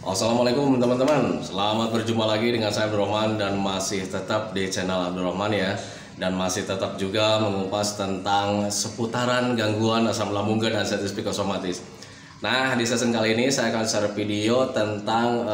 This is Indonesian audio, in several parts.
Assalamualaikum teman-teman, selamat berjumpa lagi dengan saya Abdurrahman dan masih tetap di channel Abdurrahman ya. Dan masih tetap juga mengupas tentang seputaran gangguan asam lambung dan sensitif psikosomatis. Nah, di season kali ini saya akan share video tentang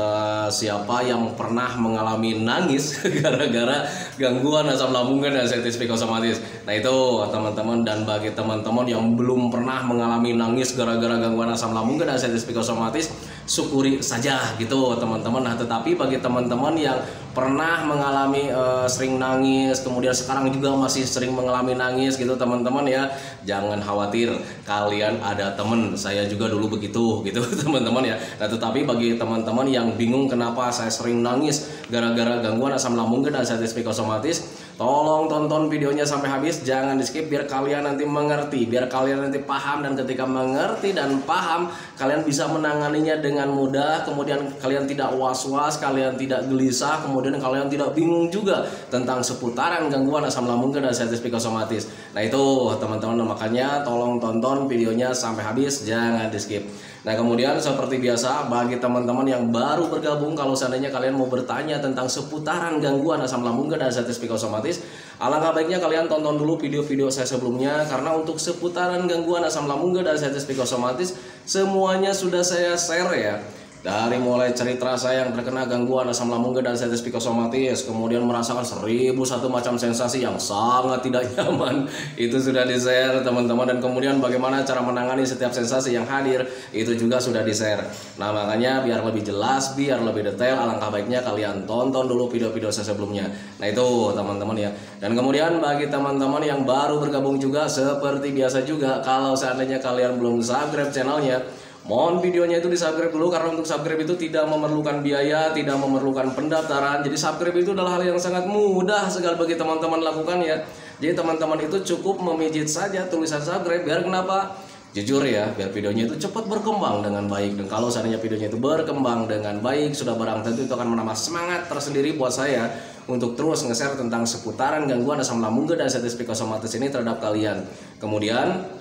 siapa yang pernah mengalami nangis gara-gara gangguan asam lambung dan sensitif psikosomatis. Nah, itu teman-teman, dan bagi teman-teman yang belum pernah mengalami nangis gara-gara gangguan asam lambung dan sensitif psikosomatis, syukuri saja gitu teman-teman. Nah, tetapi bagi teman-teman yang pernah mengalami sering nangis, kemudian sekarang juga masih sering mengalami nangis gitu teman-teman ya, jangan khawatir, kalian ada temen, saya juga dulu begitu gitu teman-teman ya. Nah, tetapi bagi teman-teman yang bingung kenapa saya sering nangis gara-gara gangguan asam lambung dan sensitif psikosomatis, tolong tonton videonya sampai habis, jangan di skip biar kalian nanti mengerti, biar kalian nanti paham, dan ketika mengerti dan paham kalian bisa menanganinya dengan mudah, kemudian kalian tidak was-was, kalian tidak gelisah, kemudian kalian tidak bingung juga tentang seputaran gangguan asam lambung dan sensitif psikosomatis. Nah, itu teman-teman, makanya tolong tonton videonya sampai habis, jangan di skip. Nah, kemudian seperti biasa bagi teman-teman yang baru bergabung, kalau seandainya kalian mau bertanya tentang seputaran gangguan asam lambung dan sensitif psikosomatis, alangkah baiknya kalian tonton dulu video-video saya sebelumnya, karena untuk seputaran gangguan asam lambung dan sensitif psikosomatis semuanya sudah saya share ya. Dari mulai cerita saya yang terkena gangguan asam lambung dan sensitif psikosomatis, kemudian merasakan 1001 macam sensasi yang sangat tidak nyaman, itu sudah di-share teman-teman, dan kemudian bagaimana cara menangani setiap sensasi yang hadir, itu juga sudah di-share. Nah, makanya biar lebih jelas, biar lebih detail, alangkah baiknya kalian tonton dulu video-video saya sebelumnya. Nah, itu teman-teman ya. Dan kemudian bagi teman-teman yang baru bergabung juga, seperti biasa juga, kalau seandainya kalian belum subscribe channelnya, mohon videonya itu di subscribe dulu, karena untuk subscribe itu tidak memerlukan biaya, tidak memerlukan pendaftaran. Jadi subscribe itu adalah hal yang sangat mudah sekali bagi teman-teman lakukan ya. Jadi teman-teman itu cukup memijit saja tulisan subscribe, biar kenapa? Jujur ya, biar videonya itu cepat berkembang dengan baik. Dan kalau seandainya videonya itu berkembang dengan baik, sudah barang tentu itu akan menambah semangat tersendiri buat saya untuk terus nge-share tentang seputaran gangguan asam lambung dan sensitif psikosomatis ini terhadap kalian. Kemudian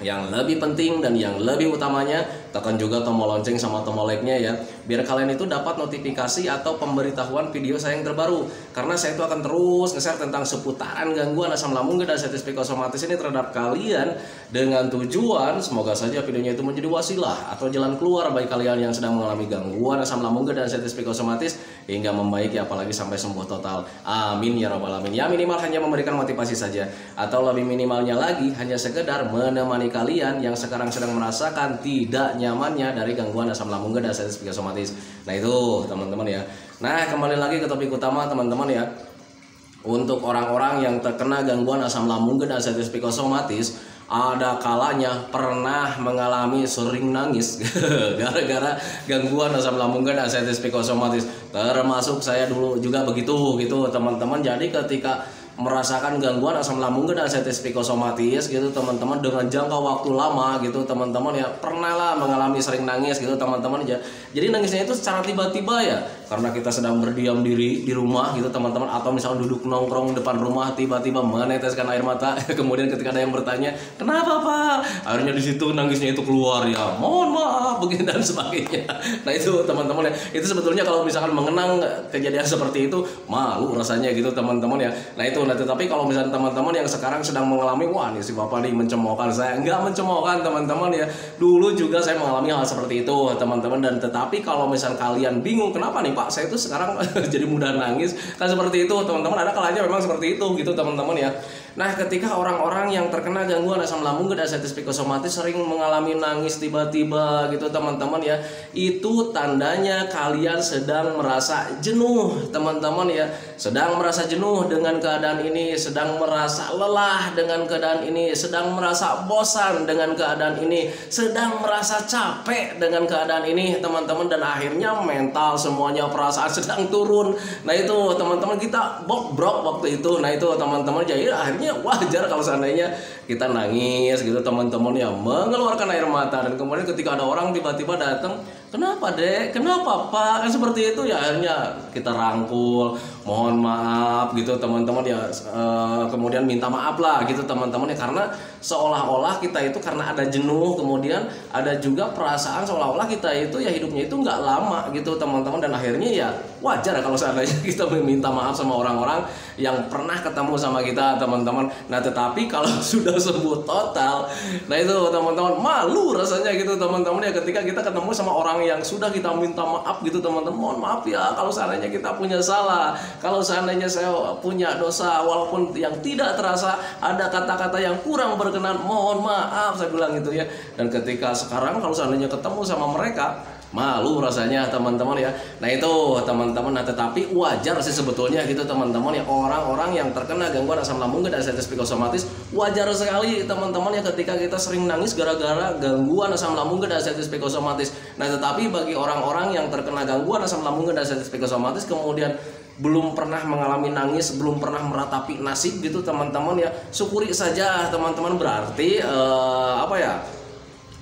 yang lebih penting dan yang lebih utamanya, tekan juga tombol lonceng sama tombol like-nya ya, biar kalian itu dapat notifikasi atau pemberitahuan video saya yang terbaru. Karena saya itu akan terus nge-share tentang seputaran gangguan asam lambung dan sensitif psikosomatis ini terhadap kalian, dengan tujuan semoga saja videonya itu menjadi wasilah atau jalan keluar bagi kalian yang sedang mengalami gangguan asam lambung dan sensitif psikosomatis hingga membaik ya, apalagi sampai sembuh total. Amin ya rabbal alamin. Ya, minimal hanya memberikan motivasi saja, atau lebih minimalnya lagi hanya sekedar menemani kalian yang sekarang sedang merasakan tidak nyamannya dari gangguan asam lambung dan sensitif psikosomatis. Nah, itu teman-teman ya. Nah, kembali lagi ke topik utama teman-teman ya. Untuk orang-orang yang terkena gangguan asam lambung dan sensitif psikosomatis, ada kalanya pernah mengalami sering nangis gara-gara gangguan asam lambung dan sensitif psikosomatis. Termasuk saya dulu juga begitu gitu teman-teman. Jadi ketika merasakan gangguan asam lambung dan sensitif psikosomatis gitu teman-teman, dengan jangka waktu lama gitu teman-teman ya, pernah lah mengalami sering nangis gitu teman-teman ya. Jadi nangisnya itu secara tiba-tiba ya, karena kita sedang berdiam diri di rumah gitu teman-teman, atau misalnya duduk nongkrong depan rumah tiba-tiba meneteskan air mata kemudian ketika ada yang bertanya kenapa pak, akhirnya di situ nangisnya itu keluar ya, mohon maaf begini dan sebagainya. Nah, itu teman-teman ya, itu sebetulnya kalau misalkan mengenang kejadian seperti itu malu rasanya gitu teman-teman ya. Nah, itu. Nah, tetapi kalau misalnya teman-teman yang sekarang sedang mengalami, wah nih si bapak nih mencemoohkan saya, enggak mencemoohkan teman-teman ya, dulu juga saya mengalami hal seperti itu teman-teman. Dan tetapi kalau misalnya kalian bingung kenapa nih pak saya itu sekarang jadi mudah nangis, kan seperti itu teman-teman, ada kalanya memang seperti itu gitu teman-teman ya. Nah, ketika orang-orang yang terkena gangguan asam lambung dan sensitif psikosomatis sering mengalami nangis tiba-tiba gitu teman-teman ya, itu tandanya kalian sedang merasa jenuh teman-teman ya, sedang merasa jenuh dengan keadaan ini, sedang merasa lelah dengan keadaan ini, sedang merasa bosan dengan keadaan ini, sedang merasa capek dengan keadaan ini teman-teman, dan akhirnya mental semuanya perasaan sedang turun. Nah, itu teman-teman, kita bobrok waktu itu. Nah, itu teman-teman, jadi akhirnya wajar kalau seandainya kita nangis gitu teman-teman ya, mengeluarkan air mata. Dan kemudian ketika ada orang tiba-tiba datang kenapa dek, kenapa pak, kan seperti itu ya. Akhirnya kita rangkul, mohon maaf gitu teman-teman ya, kemudian minta maaf lah gitu teman-teman ya, karena seolah-olah kita itu karena ada jenuh, kemudian ada juga perasaan seolah-olah kita itu ya hidupnya itu nggak lama gitu teman-teman, dan akhirnya ya wajar kalau seandainya kita meminta maaf sama orang-orang yang pernah ketemu sama kita teman-teman. Nah tetapi kalau sudah sembuh total, nah itu teman-teman malu rasanya gitu teman-teman ya, ketika kita ketemu sama orang yang sudah kita minta maaf gitu teman-teman. Mohon maaf ya kalau seandainya kita punya salah, kalau seandainya saya punya dosa, walaupun yang tidak terasa ada kata-kata yang kurang berkenan, mohon maaf saya bilang gitu ya. Dan ketika sekarang kalau seandainya ketemu sama mereka, malu rasanya teman-teman ya. Nah itu teman-teman, nah tetapi wajar sih sebetulnya gitu teman-teman ya, orang-orang yang terkena gangguan asam lambung dan anxiety psikosomatis wajar sekali teman-teman ya ketika kita sering nangis gara-gara gangguan asam lambung dan anxiety psikosomatis. Nah tetapi bagi orang-orang yang terkena gangguan asam lambung dan anxiety psikosomatis kemudian belum pernah mengalami nangis, belum pernah meratapi nasib gitu teman-teman ya, syukuri saja teman-teman, berarti apa ya,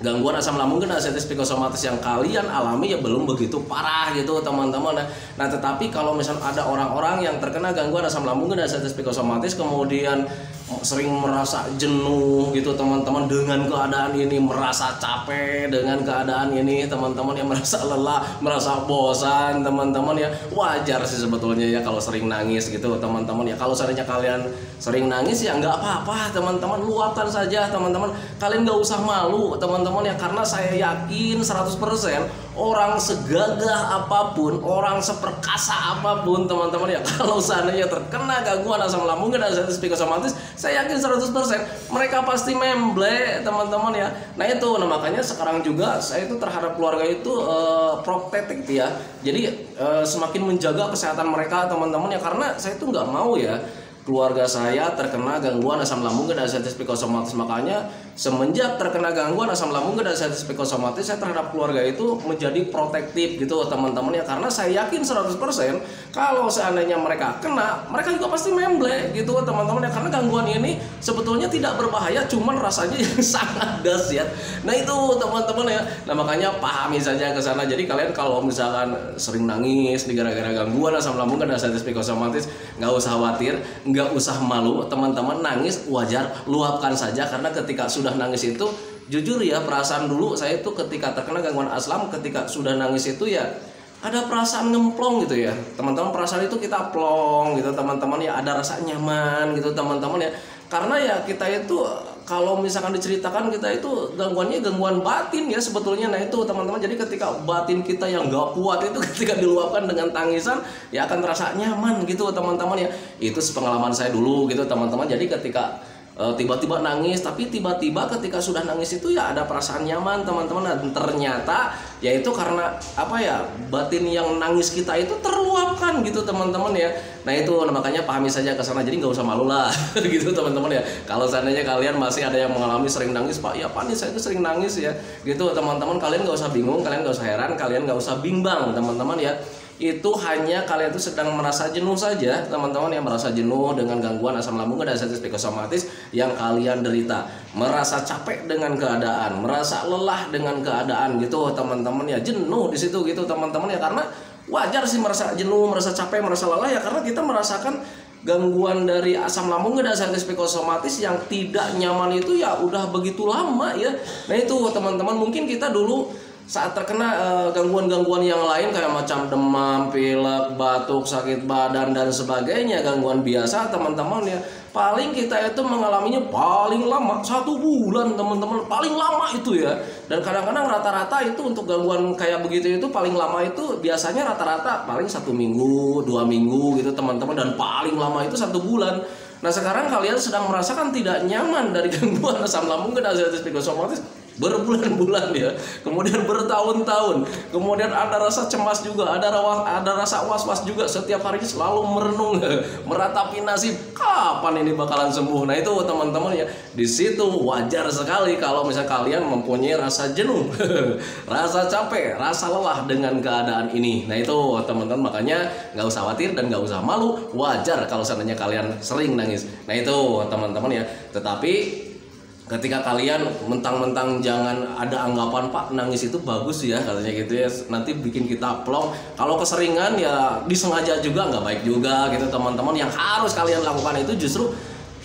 gangguan asam lambung dan anxiety psikosomatis yang kalian alami ya belum begitu parah gitu teman-teman. Nah tetapi kalau misal ada orang-orang yang terkena gangguan asam lambung dan anxiety psikosomatis kemudian sering merasa jenuh gitu teman-teman dengan keadaan ini, merasa capek dengan keadaan ini teman-teman, yang merasa lelah, merasa bosan teman-teman ya, wajar sih sebetulnya ya kalau sering nangis gitu teman-teman ya. Kalau seandainya kalian sering nangis ya nggak apa-apa teman-teman, luapkan saja teman-teman, kalian nggak usah malu teman-teman ya, karena saya yakin 100% orang segagah apapun, orang seperkasa apapun teman-teman ya, kalau seandainya terkena gangguan asam lambung dan anxiety psikosomatis, saya yakin 100% mereka pasti memble teman-teman ya. Nah itu, nah makanya sekarang juga saya itu terhadap keluarga itu protektif ya, jadi semakin menjaga kesehatan mereka teman-teman ya, karena saya itu nggak mau ya keluarga saya terkena gangguan asam lambung dan anxiety psikosomatis. Makanya semenjak terkena gangguan asam lambung dan anxiety psikosomatis, saya terhadap keluarga itu menjadi protektif gitu teman-teman ya, karena saya yakin 100% kalau seandainya mereka kena, mereka juga pasti memble gitu teman-teman ya, karena gangguan ini sebetulnya tidak berbahaya, cuman rasanya yang sangat dahsyat. Nah itu teman-teman ya, nah makanya pahami saja ke sana. Jadi kalian kalau misalkan sering nangis gara-gara gangguan asam lambung dan anxiety psikosomatis, nggak usah khawatir, nggak usah malu teman-teman, nangis wajar, luapkan saja, karena ketika sudah nangis itu, jujur ya, perasaan dulu saya itu ketika terkena gangguan asam, ketika sudah nangis itu ya ada perasaan ngemplong gitu ya teman-teman, perasaan itu kita plong gitu teman-teman ya, ada rasa nyaman gitu teman-teman ya, karena ya kita itu kalau misalkan diceritakan kita itu gangguannya gangguan batin ya sebetulnya. Nah itu teman-teman, jadi ketika batin kita yang gak kuat itu ketika diluapkan dengan tangisan ya akan terasa nyaman gitu teman-teman ya. Itu pengalaman saya dulu gitu teman-teman. Jadi ketika tiba-tiba nangis, tapi tiba-tiba ketika sudah nangis itu ya ada perasaan nyaman teman-teman. Dan ternyata yaitu karena apa ya, batin yang nangis kita itu terluapkan gitu teman-teman ya. Nah itu, makanya pahami saja ke sana, jadi nggak usah malu lah gitu teman-teman ya. Kalau seandainya kalian masih ada yang mengalami sering nangis, Pak ya Pak nih saya itu sering nangis ya gitu teman-teman, kalian nggak usah bingung, kalian nggak usah heran, kalian nggak usah bimbang teman-teman ya. Itu hanya kalian itu sedang merasa jenuh saja teman-teman, yang merasa jenuh dengan gangguan asam lambung dan anxiety psikosomatis yang kalian derita, merasa capek dengan keadaan, merasa lelah dengan keadaan gitu teman-teman ya, jenuh di situ gitu teman-teman ya. Karena wajar sih merasa jenuh, merasa capek, merasa lelah ya, karena kita merasakan gangguan dari asam lambung dan anxiety psikosomatis yang tidak nyaman itu ya udah begitu lama ya. Nah itu teman-teman, mungkin kita dulu saat terkena gangguan-gangguan yang lain kayak macam demam, pilek, batuk, sakit badan dan sebagainya, gangguan biasa teman-teman ya, paling kita itu mengalaminya paling lama 1 bulan teman-teman, paling lama itu ya. Dan kadang-kadang rata-rata itu untuk gangguan kayak begitu itu paling lama itu biasanya rata-rata paling 1 minggu, 2 minggu gitu teman-teman, dan paling lama itu 1 bulan. Nah sekarang kalian sedang merasakan tidak nyaman dari gangguan asam lambung dan anxiety psikosomatis berbulan-bulan ya, kemudian bertahun-tahun, kemudian ada rasa cemas juga, ada rasa was-was juga, setiap harinya selalu merenung meratapi nasib kapan ini bakalan sembuh. Nah itu teman-teman ya, di situ wajar sekali kalau misal kalian mempunyai rasa jenuh rasa capek, rasa lelah dengan keadaan ini. Nah itu teman-teman, makanya nggak usah khawatir dan nggak usah malu, wajar kalau seandainya kalian sering nangis. Nah itu teman-teman ya, tetapi ketika kalian mentang-mentang jangan ada anggapan Pak nangis itu bagus ya katanya gitu ya, nanti bikin kita plong. Kalau keseringan ya disengaja juga nggak baik juga gitu teman-teman. Yang harus kalian lakukan itu justru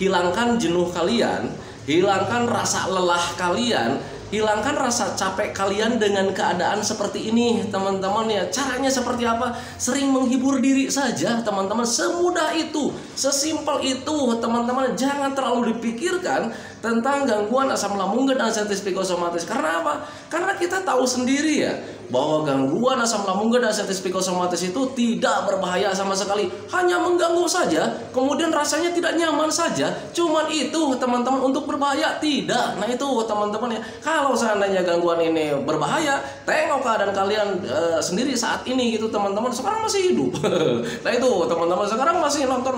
hilangkan jenuh kalian, hilangkan rasa lelah kalian, hilangkan rasa capek kalian dengan keadaan seperti ini teman-teman ya. Caranya seperti apa? Sering menghibur diri saja teman-teman, semudah itu, sesimpel itu teman-teman. Jangan terlalu dipikirkan tentang gangguan asam lambung dan anxiety psikosomatis. Karena apa? Karena kita tahu sendiri ya bahwa gangguan asam lambung dan anxiety psikosomatis itu tidak berbahaya sama sekali, hanya mengganggu saja, kemudian rasanya tidak nyaman saja. Cuman itu teman-teman, untuk berbahaya tidak. Nah itu teman-teman ya, kalau seandainya gangguan ini berbahaya, tengok keadaan kalian sendiri saat ini gitu teman-teman. Sekarang masih hidup. Nah itu teman-teman, sekarang masih nonton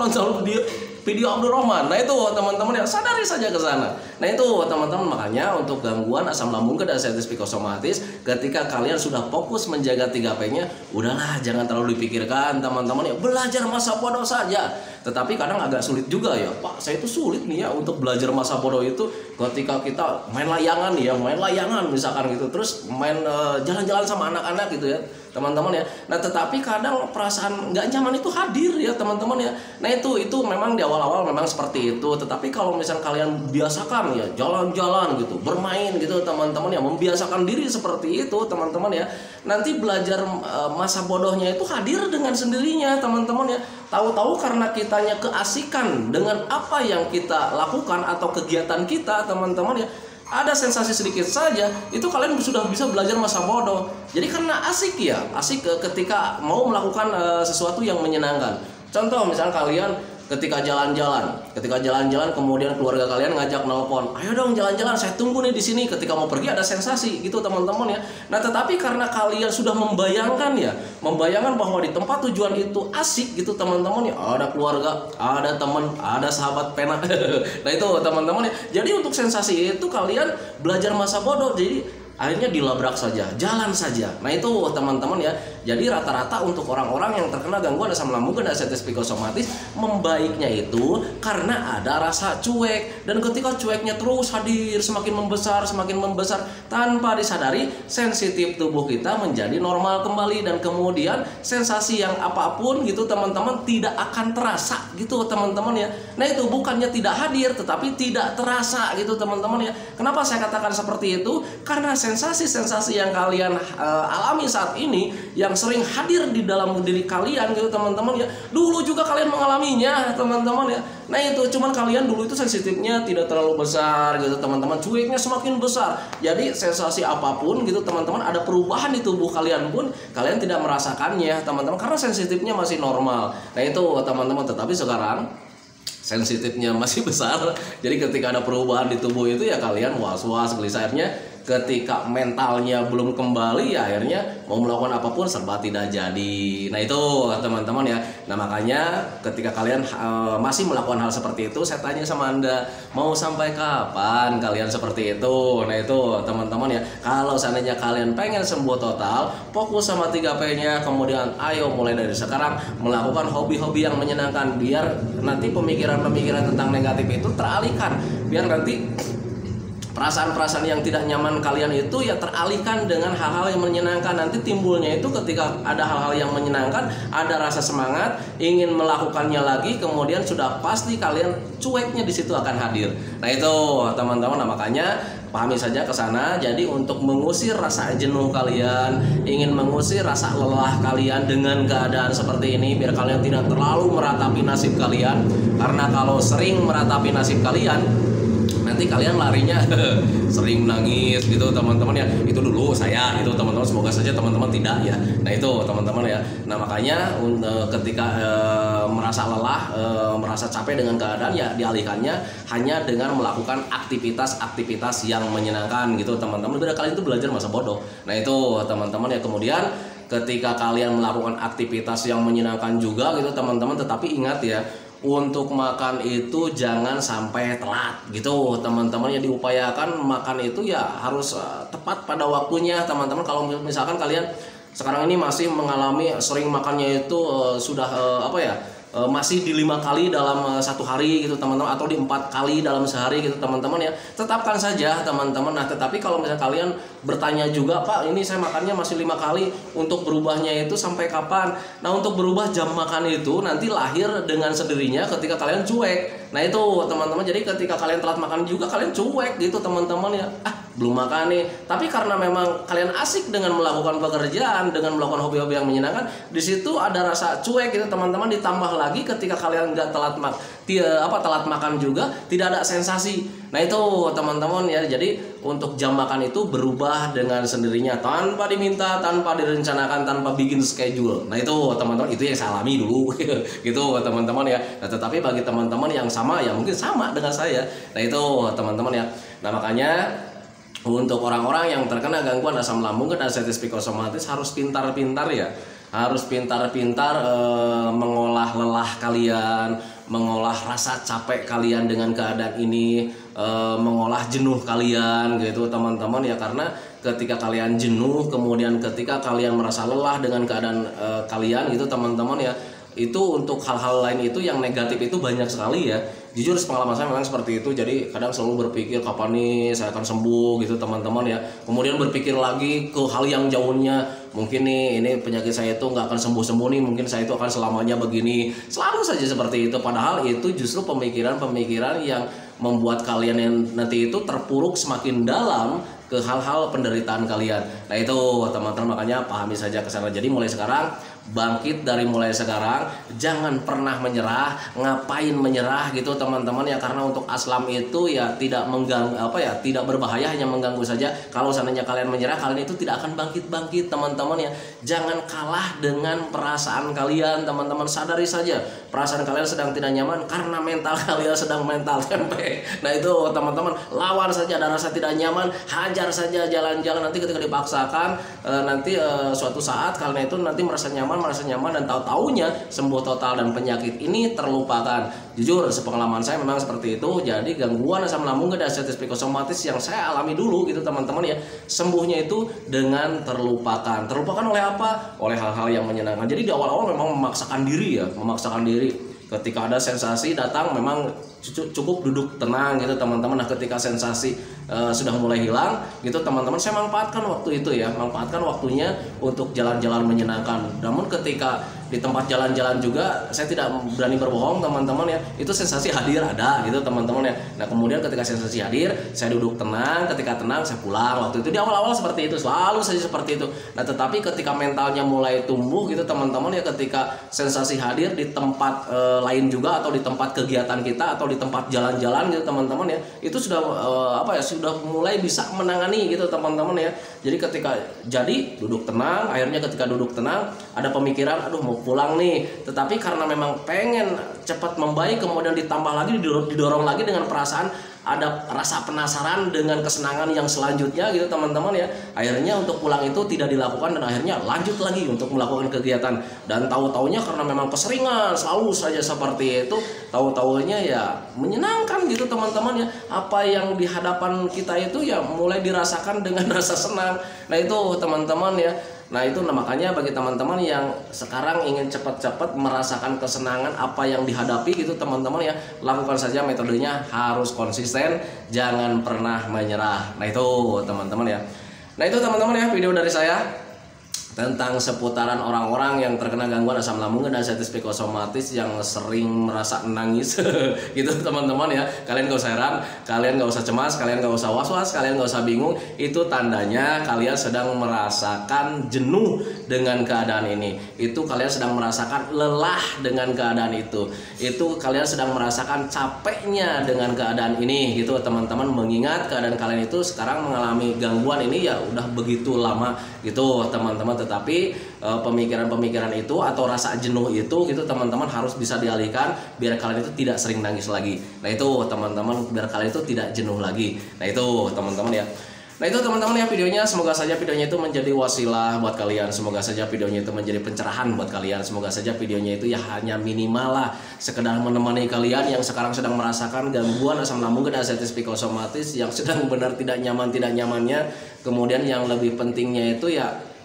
video Abdul Rahman. Nah itu teman-teman ya, sadari saja ke sana. Nah itu teman-teman, makanya untuk gangguan asam lambung dan anxiety psikosomatis, ketika kalian sudah fokus menjaga 3P-nya, udahlah jangan terlalu dipikirkan teman-teman ya, belajar masa bodoh saja. Tetapi kadang agak sulit juga ya, Pak saya itu sulit nih ya untuk belajar masa bodoh itu ketika kita main layangan misalkan gitu, terus main jalan-jalan sama anak-anak gitu ya teman-teman ya. Nah tetapi kadang perasaan nggak nyaman itu hadir ya teman-teman ya. Nah itu memang di awal-awal memang seperti itu. Tetapi kalau misalnya kalian biasakan ya jalan-jalan gitu, bermain gitu teman-teman ya, membiasakan diri seperti itu teman-teman ya, nanti belajar masa bodohnya itu hadir dengan sendirinya teman-teman ya. Tahu-tahu karena kitanya keasikan dengan apa yang kita lakukan atau kegiatan kita teman-teman ya, ada sensasi sedikit saja itu kalian sudah bisa belajar masa bodoh. Jadi karena asik ya, ketika mau melakukan sesuatu yang menyenangkan. Contoh misalnya kalian ketika jalan-jalan kemudian keluarga kalian ngajak nelpon, ayo dong jalan-jalan, saya tunggu nih di sini. Ketika mau pergi ada sensasi gitu teman-teman ya. Nah tetapi karena kalian sudah membayangkan bahwa di tempat tujuan itu asik gitu teman-teman ya, ada keluarga, ada teman, ada sahabat pena. Nah itu teman-teman ya, jadi untuk sensasi itu kalian belajar masa bodoh, jadi akhirnya dilabrak saja, jalan saja. Nah itu teman-teman ya. Jadi rata-rata untuk orang-orang yang terkena gangguan asam lambung dan anxiety psikosomatis, membaiknya itu karena ada rasa cuek. Dan ketika cueknya terus hadir, semakin membesar tanpa disadari, sensitif tubuh kita menjadi normal kembali. Dan kemudian sensasi yang apapun gitu teman-teman tidak akan terasa gitu teman-teman ya. Nah itu bukannya tidak hadir, tetapi tidak terasa gitu teman-teman ya. Kenapa saya katakan seperti itu? Karena sensasi-sensasi yang kalian alami saat ini, yang sering hadir di dalam diri kalian gitu teman-teman ya, dulu juga kalian mengalaminya teman-teman ya. Nah itu cuman kalian dulu itu sensitifnya tidak terlalu besar gitu teman-teman, cueknya semakin besar. Jadi sensasi apapun gitu teman-teman, ada perubahan di tubuh kalian pun kalian tidak merasakannya teman-teman, karena sensitifnya masih normal. Nah itu teman-teman. Tetapi sekarang sensitifnya masih besar, jadi ketika ada perubahan di tubuh itu ya kalian was-was, gelisah. Akhirnya ketika mentalnya belum kembali ya akhirnya mau melakukan apapun serba tidak jadi. Nah itu teman-teman ya. Nah makanya ketika kalian masih melakukan hal seperti itu, saya tanya sama Anda, mau sampai kapan kalian seperti itu? Nah itu teman-teman ya, kalau seandainya kalian pengen sembuh total, fokus sama 3P-nya, kemudian ayo mulai dari sekarang melakukan hobi-hobi yang menyenangkan, biar nanti pemikiran-pemikiran tentang negatif itu teralihkan, biar nanti perasaan-perasaan yang tidak nyaman kalian itu ya teralihkan dengan hal-hal yang menyenangkan. Nanti timbulnya itu ketika ada hal-hal yang menyenangkan, ada rasa semangat, ingin melakukannya lagi, kemudian sudah pasti kalian cueknya di situ akan hadir. Nah itu teman-teman. Nah makanya pahami saja ke sana. Jadi untuk mengusir rasa jenuh kalian, ingin mengusir rasa lelah kalian dengan keadaan seperti ini, biar kalian tidak terlalu meratapi nasib kalian. Karena kalau sering meratapi nasib kalian, nanti kalian larinya sering nangis gitu teman-teman ya. Itu dulu saya itu teman-teman, semoga saja teman-teman tidak ya. Nah itu teman-teman ya. Nah makanya ketika merasa lelah, merasa capek dengan keadaan, ya dialihkannya hanya dengan melakukan aktivitas-aktivitas yang menyenangkan gitu teman-teman. Biar kalian itu belajar masa bodoh. Nah itu teman-teman ya. Kemudian ketika kalian melakukan aktivitas yang menyenangkan juga gitu teman-teman, tetapi ingat ya, untuk makan itu jangan sampai telat gitu teman-teman ya. Diupayakan makan itu ya harus tepat pada waktunya teman-teman. Kalau misalkan kalian sekarang ini masih mengalami sering makannya itu sudah masih di 5 kali dalam satu hari gitu teman-teman, atau di 4 kali dalam sehari gitu teman-teman ya, tetapkan saja teman-teman. Nah tetapi kalau misalnya kalian bertanya juga, Pak ini saya makannya masih 5 kali, untuk berubahnya itu sampai kapan? Nah untuk berubah jam makan itu nanti lahir dengan sendirinya ketika kalian cuek. Nah itu teman-teman, jadi ketika kalian telat makan juga kalian cuek gitu teman-teman ya, belum makan nih. Tapi karena memang kalian asik dengan melakukan pekerjaan, dengan melakukan hobi-hobi yang menyenangkan, di situ ada rasa cuek gitu teman-teman. Ditambah lagi ketika kalian nggak telat makan juga tidak ada sensasi. Nah itu teman-teman ya, jadi untuk jam makan itu berubah dengan sendirinya tanpa diminta, tanpa direncanakan, tanpa bikin schedule. Nah itu teman-teman, itu yang saya alami dulu gitu teman-teman ya. Nah tetapi bagi teman-teman yang sama ya mungkin sama dengan saya, nah itu teman-teman ya. Nah makanya untuk orang-orang yang terkena gangguan asam lambung dan anxiety psikosomatis harus pintar-pintar ya, harus pintar-pintar mengolah lelah kalian, mengolah rasa capek kalian dengan keadaan ini, mengolah jenuh kalian gitu teman-teman ya. Karena ketika kalian jenuh, kemudian ketika kalian merasa lelah dengan keadaan kalian gitu teman-teman ya, itu untuk hal-hal lain itu yang negatif itu banyak sekali ya. Jujur pengalaman saya memang seperti itu. Jadi kadang selalu berpikir kapan nih saya akan sembuh gitu teman-teman ya. Kemudian berpikir lagi ke hal yang jauhnya, mungkin nih ini penyakit saya itu nggak akan sembuh-sembuh nih, mungkin saya itu akan selamanya begini. Selalu saja seperti itu. Padahal itu justru pemikiran-pemikiran yang membuat kalian yang nanti itu terpuruk semakin dalam ke hal-hal penderitaan kalian. Nah itu teman-teman, makanya pahami saja ke sana. Jadi mulai sekarang, bangkit dari mulai sekarang, jangan pernah menyerah. Ngapain menyerah gitu teman-teman ya, karena untuk aslam itu ya tidak mengganggu tidak berbahaya, hanya mengganggu saja. Kalau seandainya kalian menyerah, kalian itu tidak akan bangkit-bangkit teman-teman ya. Jangan kalah dengan perasaan kalian teman-teman. Sadari saja perasaan kalian sedang tidak nyaman karena mental kalian sedang mental tempe. Nah itu teman-teman, lawan saja ada rasa tidak nyaman, hajar saja, jalan-jalan. Nanti ketika dipaksakan suatu saat kalian itu nanti merasa nyaman dan tahu-taunya sembuh total dan penyakit ini terlupakan. Jujur sepengalaman saya memang seperti itu. Jadi gangguan asam lambung dan anxiety psikosomatis yang saya alami dulu gitu teman-teman ya, sembuhnya itu dengan terlupakan oleh apa? Oleh hal-hal yang menyenangkan. Jadi di awal-awal memang memaksakan diri. Ketika ada sensasi datang memang cukup duduk tenang gitu teman-teman. Nah ketika sensasi sudah mulai hilang gitu teman-teman, saya manfaatkan waktu itu ya, manfaatkan waktunya untuk jalan-jalan menyenangkan. Namun ketika di tempat jalan-jalan juga saya tidak berani berbohong teman-teman ya, itu sensasi hadir ada gitu teman-teman ya. Nah kemudian ketika sensasi hadir, saya duduk tenang, ketika tenang saya pulang. Waktu itu di awal-awal seperti itu, selalu saja seperti itu. Nah tetapi ketika mentalnya mulai tumbuh gitu teman-teman ya, ketika sensasi hadir di tempat lain juga, atau di tempat kegiatan kita, atau di tempat jalan-jalan gitu teman-teman ya, itu sudah sudah mulai bisa menangani gitu teman-teman ya. Jadi ketika duduk tenang, akhirnya ketika duduk tenang ada pemikiran aduh mau pulang nih, tetapi karena memang pengen cepat membaik, kemudian ditambah lagi didorong lagi dengan perasaan ada rasa penasaran dengan kesenangan yang selanjutnya gitu teman-teman ya. Akhirnya untuk pulang itu tidak dilakukan, dan akhirnya lanjut lagi untuk melakukan kegiatan. Dan tahu-taunya karena memang keseringan selalu saja seperti itu, tahu-taunya ya menyenangkan gitu teman-teman ya. Apa yang di hadapan kita itu ya mulai dirasakan dengan rasa senang. Nah itu teman-teman ya. Nah itu makanya bagi teman-teman yang sekarang ingin cepat-cepat merasakan kesenangan apa yang dihadapi gitu teman-teman ya, lakukan saja metodenya, harus konsisten, jangan pernah menyerah. Nah itu teman-teman ya. Nah itu teman-teman ya, video dari saya tentang seputaran orang-orang yang terkena gangguan asam lambung dan anxiety psikosomatis yang sering merasa nangis gitu teman-teman ya. Kalian gak usah heran, kalian gak usah cemas, kalian gak usah was-was, kalian gak usah bingung. Itu tandanya kalian sedang merasakan jenuh dengan keadaan ini. Itu kalian sedang merasakan lelah dengan keadaan itu. Itu kalian sedang merasakan capeknya dengan keadaan ini gitu teman-teman. Mengingat keadaan kalian itu sekarang mengalami gangguan ini ya udah begitu lama gitu teman-teman. Tetapi pemikiran-pemikiran itu atau rasa jenuh itu gitu teman-teman harus bisa dialihkan biar kalian itu tidak sering nangis lagi. Nah itu teman-teman, biar kalian itu tidak jenuh lagi. Nah itu teman-teman ya. Nah itu teman-teman ya videonya, semoga saja videonya itu menjadi wasilah buat kalian, semoga saja videonya itu menjadi pencerahan buat kalian, semoga saja videonya itu ya hanya minimal lah sekedar menemani kalian yang sekarang sedang merasakan gangguan asam lambung dan anxiety psikosomatis, yang sedang benar tidak nyamannya. Kemudian yang lebih pentingnya itu ya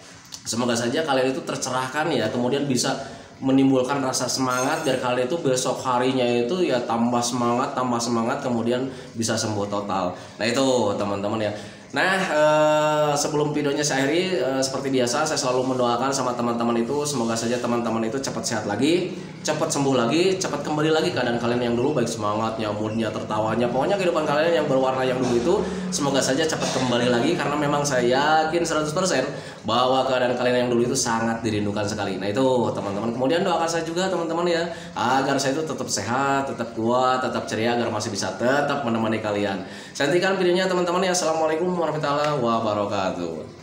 semoga saja kalian itu tercerahkan ya, kemudian bisa menimbulkan rasa semangat biar kalian itu besok harinya itu ya tambah semangat kemudian bisa sembuh total. Nah itu teman-teman ya. Nah sebelum videonya saya akhiri seperti biasa saya selalu mendoakan sama teman-teman itu semoga saja teman-teman itu cepat sehat lagi, cepat sembuh lagi, cepat kembali lagi keadaan kalian yang dulu, baik semangatnya, moodnya, tertawanya, pokoknya kehidupan kalian yang berwarna yang dulu itu semoga saja cepat kembali lagi, karena memang saya yakin 100% bahwa keadaan kalian yang dulu itu sangat dirindukan sekali. Nah itu teman-teman, kemudian doakan saya juga teman-teman ya agar saya itu tetap sehat, tetap kuat, tetap ceria, agar masih bisa tetap menemani kalian. Saya hentikan videonya teman-teman ya. Assalamualaikum warahmatullahi wabarakatuh.